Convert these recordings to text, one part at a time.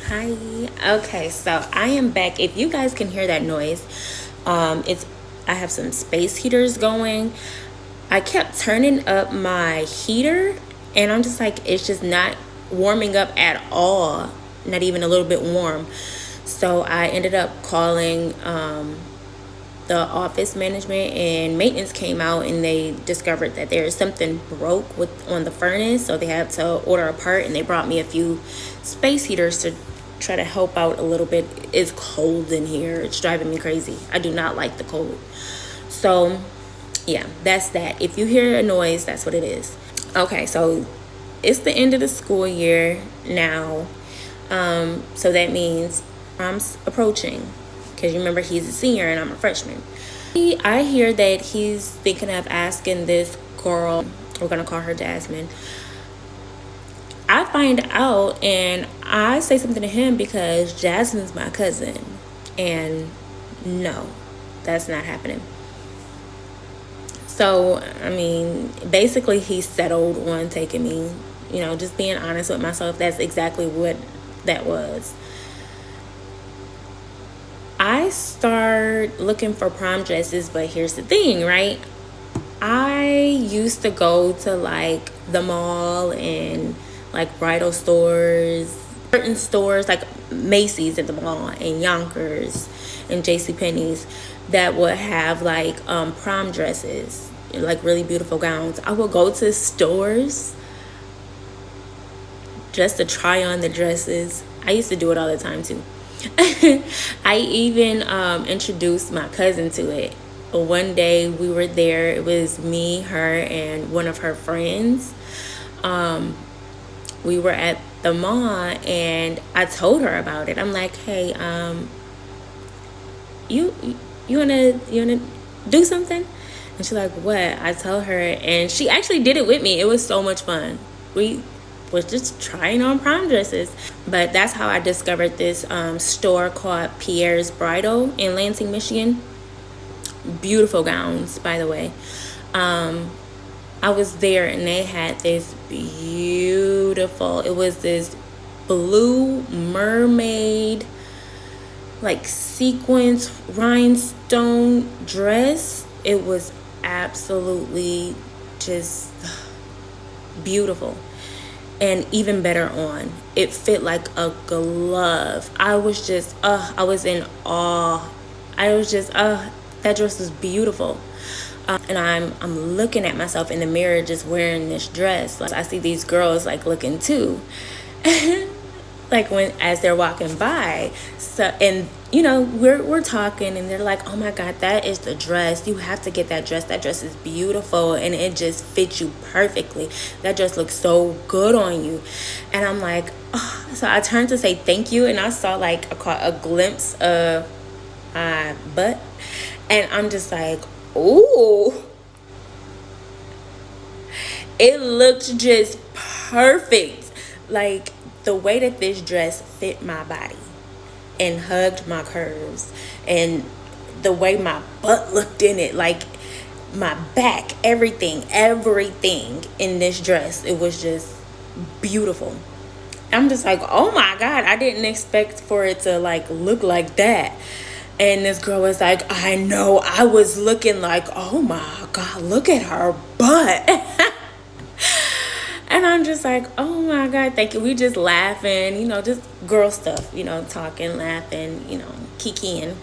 Hi. Okay, so I am back. If you guys can hear that noise, it's I have some space heaters going. I kept turning up my heater, and I'm just like, it's just not warming up at all. Not even a little bit warm. So I ended up calling the office management, and maintenance came out, and they discovered that there's something broke with on the furnace, so they had to order a part, and they brought me a few space heaters to try to help out a little bit. It's cold in here. It's driving me crazy. I do not like the cold. So yeah, that's that. If you hear a noise, that's what it is. Okay, so it's the end of the school year now. So that means I'm approaching, because you remember he's a senior and I'm a freshman. I hear that he's thinking of asking this girl, we're gonna call her Jasmine. I find out and I say something to him because Jasmine's my cousin, and no, that's not happening. So I mean, basically he settled on taking me, just being honest with myself. That's exactly what that was. I start looking for prom dresses, but here's the thing, right? I used to go to like the mall and like bridal stores, certain stores like Macy's at the mall and Yonkers and JCPenney's that would have like prom dresses, like really beautiful gowns. I would go to stores just to try on the dresses. I used to do it all the time too. I even introduced my cousin to it. One day we were there. It was me, her, and one of her friends. We were at the mall, and I told her about it. I'm like, "Hey, you you wanna do something?" And she's like, "What?" I tell her, and she actually did it with me. It was so much fun. We was just trying on prom dresses. But that's how I discovered this store called Pierre's Bridal in Lansing, Michigan. Beautiful gowns, by the way. I was there, and they had this beautiful, it was this blue mermaid, like sequins rhinestone dress. It was absolutely just beautiful, and even better on. It fit like a glove. I was in awe. I was just, that dress was beautiful. And I'm looking at myself in the mirror just wearing this dress. Like I see these girls like looking too. Like when as they're walking by. So, and we're talking, and they're like, "Oh my God, that is the dress. You have to get that dress. That dress is beautiful, and it just fits you perfectly. That dress looks so good on you." And I'm like, oh. So I turned to say thank you, and I saw like a glimpse of my butt, and I'm just like, ooh, it looked just perfect. Like the way that this dress fit my body and hugged my curves, and the way my butt looked in it, like my back, everything in this dress, it was just beautiful. I'm just like, oh my God, I didn't expect for it to like look like that. And this girl was like, I know, I was looking like, oh my God, look at her butt. And I'm just like, oh my God, thank you. We just laughing, just girl stuff, talking, laughing, kikiing.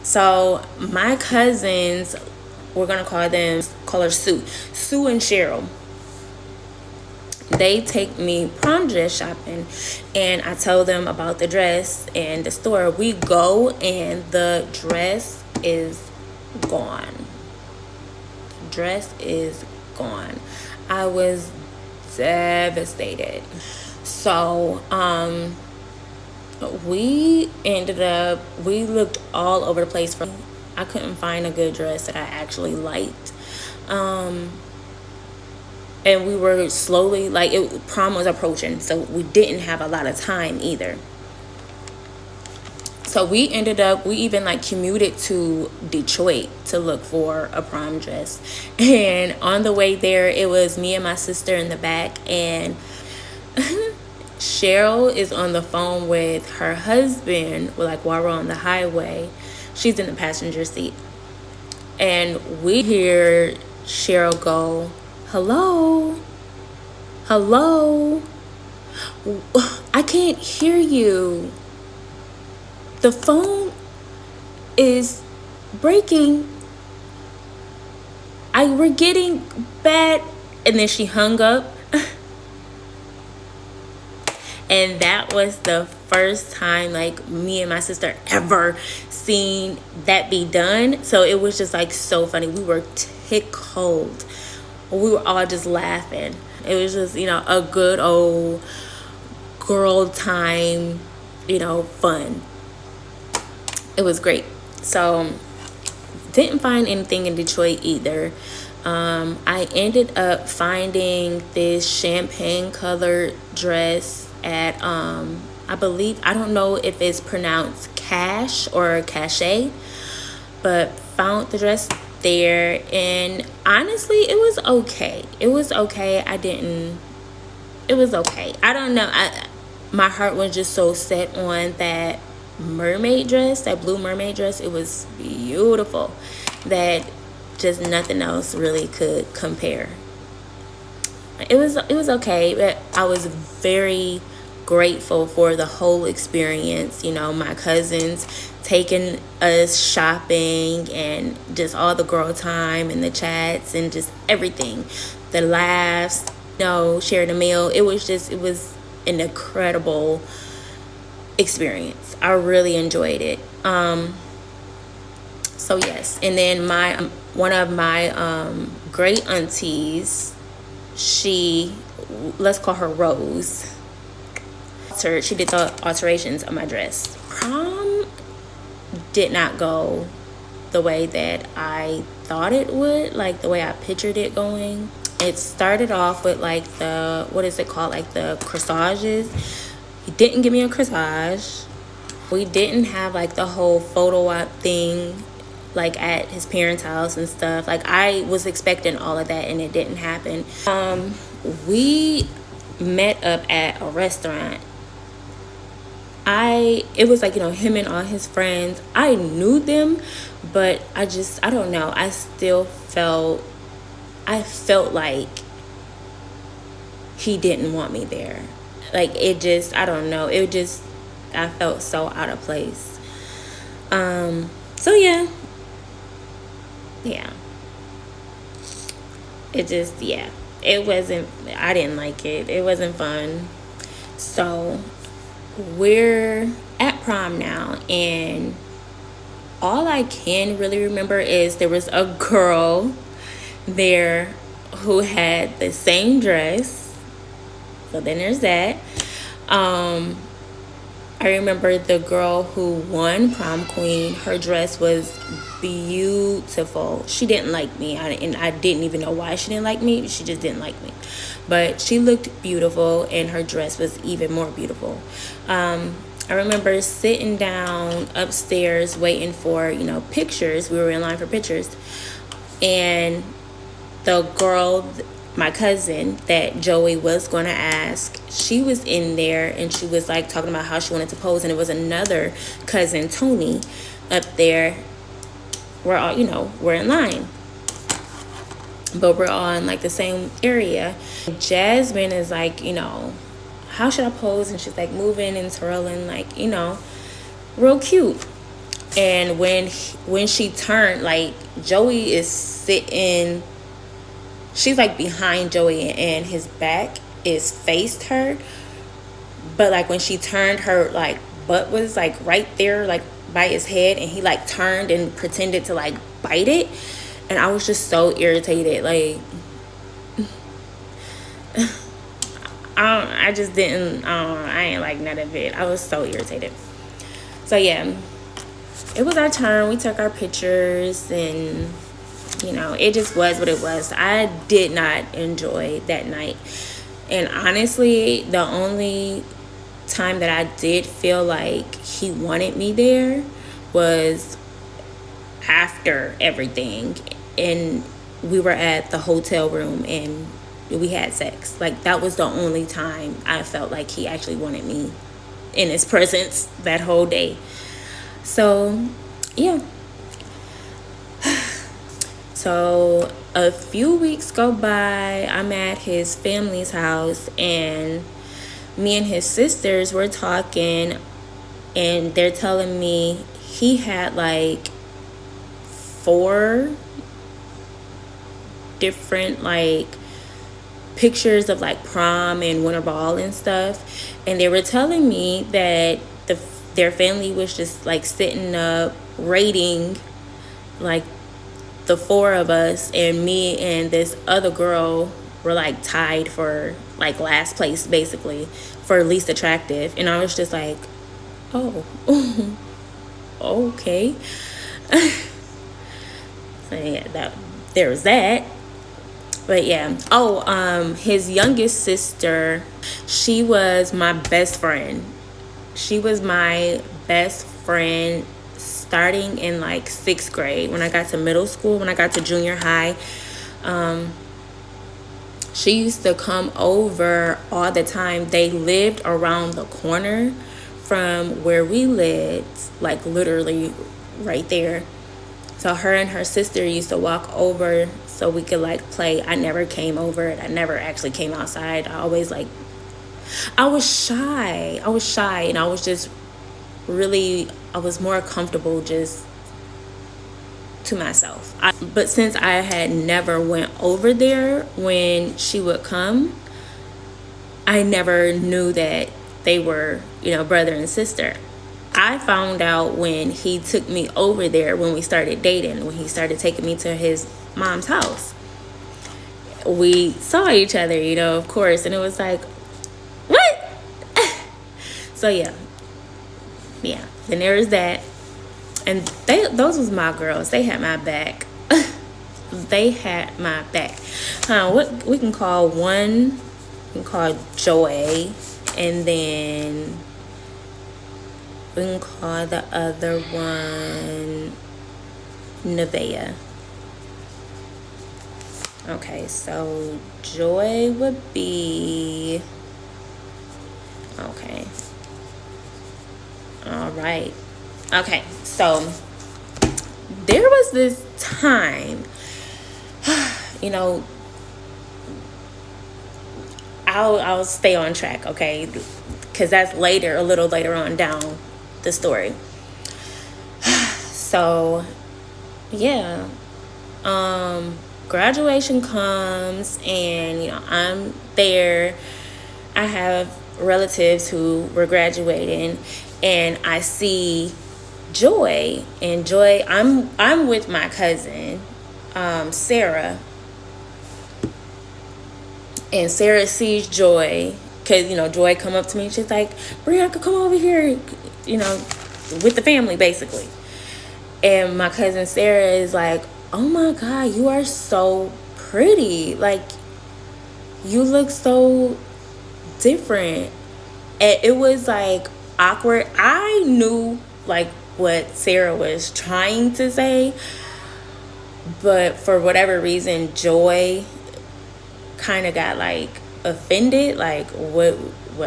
So my cousins, we're going to call her Sue and Cheryl. They take me prom dress shopping, and I tell them about the dress and the store. We go, and the dress is gone. The dress is gone. I was devastated. So we looked all over the place. I couldn't find a good dress that I actually liked. And we were slowly, prom was approaching, so we didn't have a lot of time either. So we even commuted to Detroit to look for a prom dress. And on the way there, it was me and my sister in the back, and Cheryl is on the phone with her husband, like while we're on the highway. She's in the passenger seat. And we hear Cheryl go, "Hello? Hello? I can't hear you. The phone is breaking. We're getting bad." And then she hung up. And that was the first time like me and my sister ever seen that be done. So it was just like so funny. We were tickled. We were all just laughing. It was just, a good old girl time, fun. It was great. So didn't find anything in Detroit either. I ended up finding this champagne colored dress at I believe, I don't know if it's pronounced cash or cachet, but found the dress there, and honestly it was okay. It was okay. It was okay. I don't know, my heart was just so set on that mermaid dress, that blue mermaid dress. It was beautiful, that just nothing else really could compare. It was okay, but I was very grateful for the whole experience. My cousins taking us shopping, and just all the girl time and the chats and just everything, the laughs, sharing a meal. It was an incredible experience. I really enjoyed it. So yes, and then one of my great aunties, let's call her Rose. She did the alterations of my dress. Prom did not go the way that I thought it would, like the way I pictured it going. It started off with like what is it called? Like the corsages. He didn't give me a corsage. We didn't have like the whole photo op thing like at his parents' house and stuff. Like I was expecting all of that, and it didn't happen. We met up at a restaurant. It was like, him and all his friends. I knew them, but I don't know. I felt like he didn't want me there. Like I don't know. I felt so out of place. So yeah. It wasn't, I didn't like it. It wasn't fun. So we're at prom now, and all I can really remember is there was a girl there who had the same dress. So then there's that. I remember the girl who won prom queen. Her dress was beautiful. She didn't like me, and I didn't even know why she didn't like me. She just didn't like me, but she looked beautiful, and her dress was even more beautiful. I remember sitting down upstairs waiting for pictures. We were in line for pictures, and the girl, my cousin that Joey was going to ask, she was in there, and she was like talking about how she wanted to pose, and it was another cousin, Tony, up there. We're all, we're in line, but we're all in like the same area. Jasmine is like, how should I pose? And she's like moving and twirling, like, real cute. And when she turned, like, Joey is sitting, she's like behind Joey, and his back is faced her, but like when she turned, her like butt was like right there, like by his head, and he like turned and pretended to like bite it, and I was just so irritated. Like I just didn't, I ain't like none of it. I was so irritated. So yeah, it was our turn. We took our pictures, and it just was what it was. I did not enjoy that night. And honestly, the only time that I did feel like he wanted me there was after everything. And we were at the hotel room, and we had sex. Like, that was the only time I felt like he actually wanted me in his presence that whole day. So, yeah. So a few weeks go by, I'm at his family's house, and me and his sisters were talking, and they're telling me he had like 4 different like pictures of like prom and winter ball and stuff, and they were telling me that their family was just like sitting up rating like the 4 of us, and me and this other girl were like tied for like last place, basically, for least attractive. And I was just like, oh, okay. So yeah, that there was that. But yeah. Oh, his youngest sister, she was my best friend. She was my best friend starting in like 6th grade. When I got to middle school, when I got to junior high, she used to come over all the time. They lived around the corner from where we lived, like literally right there. So her and her sister used to walk over so we could like play. I never came over. I never actually came outside. I always like, I was shy, and I was just really, I was more comfortable just to myself. But since I had never went over there when she would come, I never knew that they were, brother and sister. I found out when he took me over there, when we started dating, when he started taking me to his mom's house. We saw each other, of course, and it was like, what? So yeah. Then there was that, and those was my girls. They had my back. They had my back. What we can call one, we can call Joy, and then we can call the other one Nevaeh. Okay, so Joy would be, okay. All right. Okay, so there was this time, I'll stay on track, okay? Because that's a little later on down the story. So, yeah. Graduation comes, and, I'm there. I have relatives who were graduating, and I see Joy, and Joy, I'm with my cousin, Sarah, and Sarah sees Joy, because, Joy come up to me, and she's like, Brianna, come over here, with the family, basically. And my cousin Sarah is like, oh my God, you are so pretty, like, you look so different. And it was like awkward. I knew like what Sarah was trying to say, but for whatever reason, Joy kind of got like offended, like what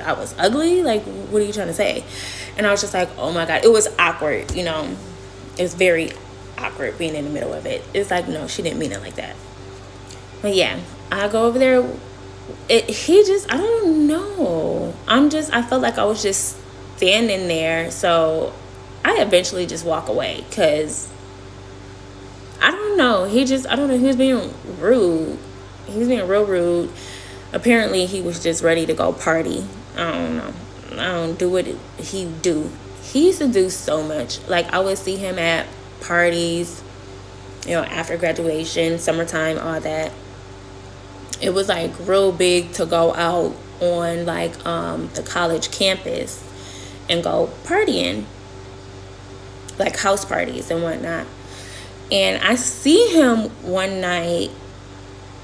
I was ugly, like what are you trying to say? And I was just like, oh my God, it was awkward, it was very awkward being in the middle of it. It's like, no, she didn't mean it like that. But yeah, I go over there. I don't know. I felt like I was just standing there. So I eventually just walk away, because I don't know. He was being rude. He was being real rude. Apparently he was just ready to go party. I don't know. I don't do what he do. He used to do so much. Like, I would see him at parties, after graduation, summertime, all that. It was like real big to go out on like the college campus and go partying, like house parties and whatnot. And I see him one night,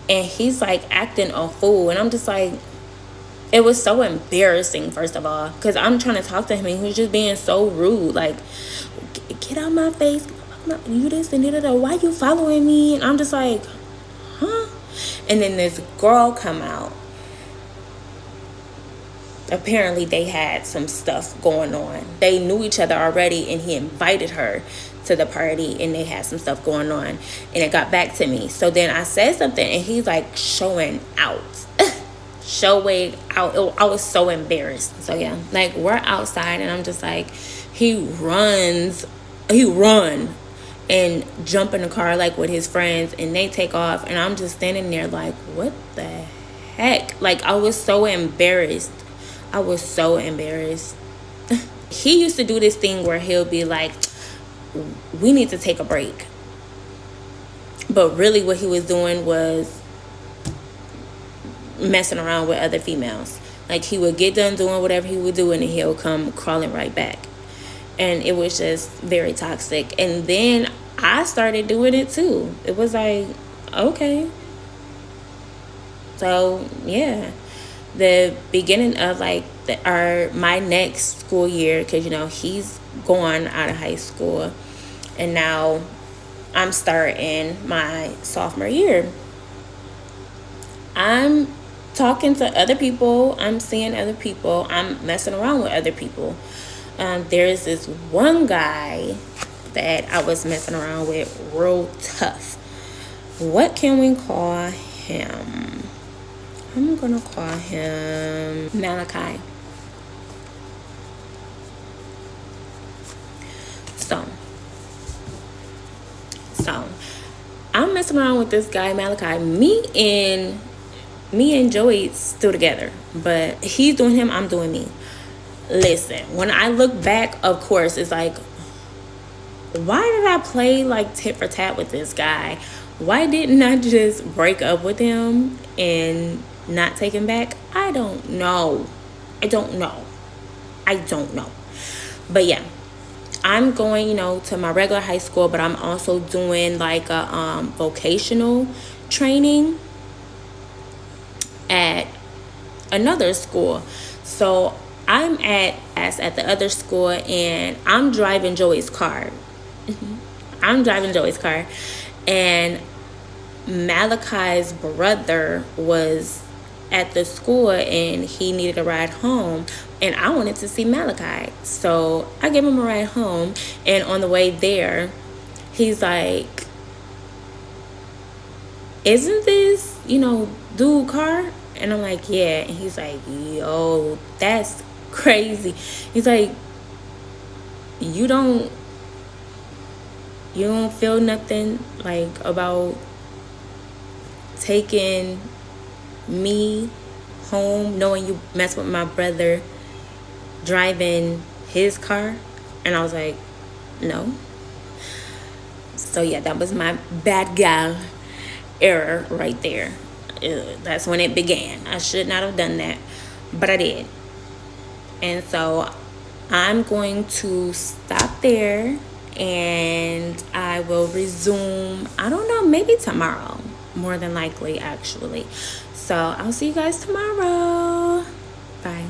and he's like acting a fool, and I'm just like, it was so embarrassing, first of all, because I'm trying to talk to him, and he was just being so rude, like, get out my face, you this and da. Why you following me? And I'm just like, huh? And then this girl come out. Apparently they had some stuff going on. They knew each other already, and he invited her to the party, and they had some stuff going on, and it got back to me. So then I said something, and he's like showing out. Showing out. I was so embarrassed. So yeah, like we're outside, and I'm just like, he run and jump in the car like with his friends, and they take off, and I'm just standing there like, what the heck? Like I was so embarrassed. He used to do this thing where he'll be like, we need to take a break. But really what he was doing was messing around with other females. Like he would get done doing whatever he would do, and then he'll come crawling right back. And it was just very toxic. And then I started doing it too. It was like, okay. So yeah, the beginning of like my next school year, because he's going out of high school, and now I'm starting my sophomore year. I'm talking to other people, I'm seeing other people, I'm messing around with other people. There's this one guy that I was messing around with real tough. What can we call him? I'm gonna call him Malachi. So I'm messing around with this guy Malachi. Me and Joey still together, but he's doing him, I'm doing me. Listen, when I look back, of course, it's like, why did I play like tit for tat with this guy? Why didn't I just break up with him and not take him back? I don't know. But yeah, I'm going, to my regular high school, but I'm also doing like a vocational training at another school. So I'm at the other school, and I'm driving Joey's car. And Malachi's brother was at the school, and he needed a ride home, and I wanted to see Malachi. So I gave him a ride home, and on the way there, he's like, isn't this, dude car? And I'm like, yeah. And he's like, yo, that's crazy. He's like, you don't feel nothing like about taking me home, knowing you mess with my brother driving his car? And I was like, no. So yeah, that was my bad gal error right there. That's when it began. I should not have done that, but I did. And so I'm going to stop there, and I will resume, I don't know, maybe tomorrow, more than likely, actually. So I'll see you guys tomorrow. Bye.